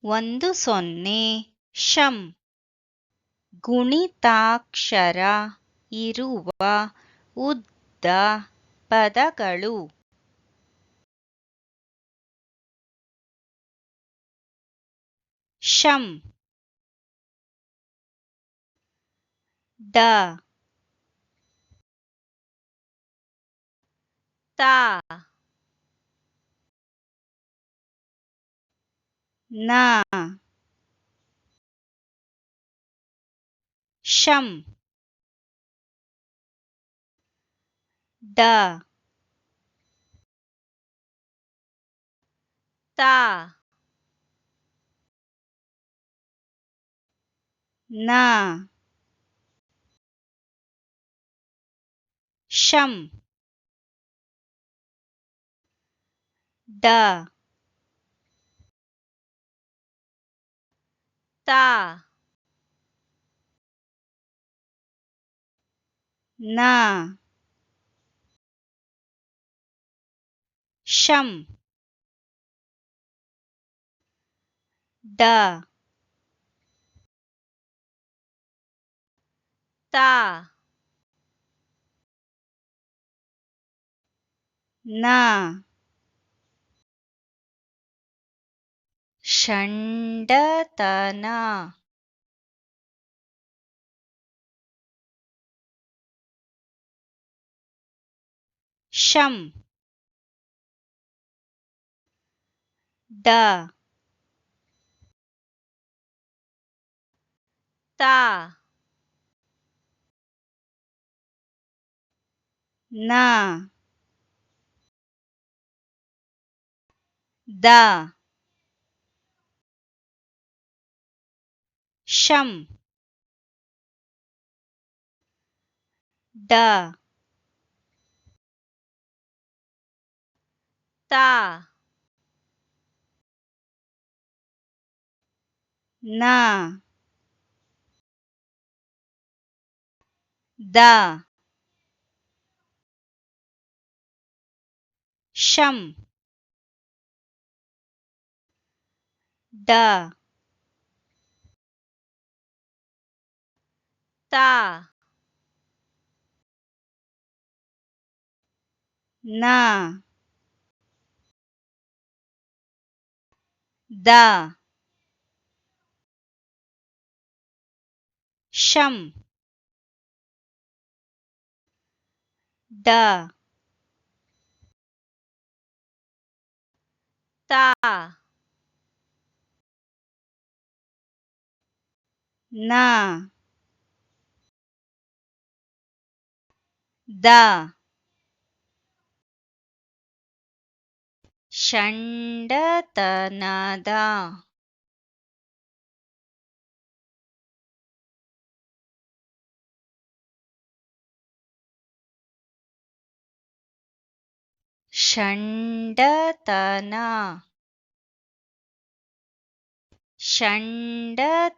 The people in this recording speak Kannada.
ಒಂದು ಸೊನ್ನೆ ಶಂ. ಗುಣಿತಾಕ್ಷರ ಇರುವ ಉದ್ದ ಪದಗಳು. ಶಂ ಡ ತ ನ ಶಂ ಡ ತ ನ ಶಂ ಡ ತ ನ ಶಂ ಡ ತ ನ ಷಂಡತನ. ಶಂ ಡ ತ ನ ದ ಶಂ ಡ ತ ನ ದ ಶಂ ಡ ತ ನ ದ ಶಂ ಡ ತ ನ ದ ಷಂಡತನದ. ಷಂಡತನ ಷಂಡತನದ.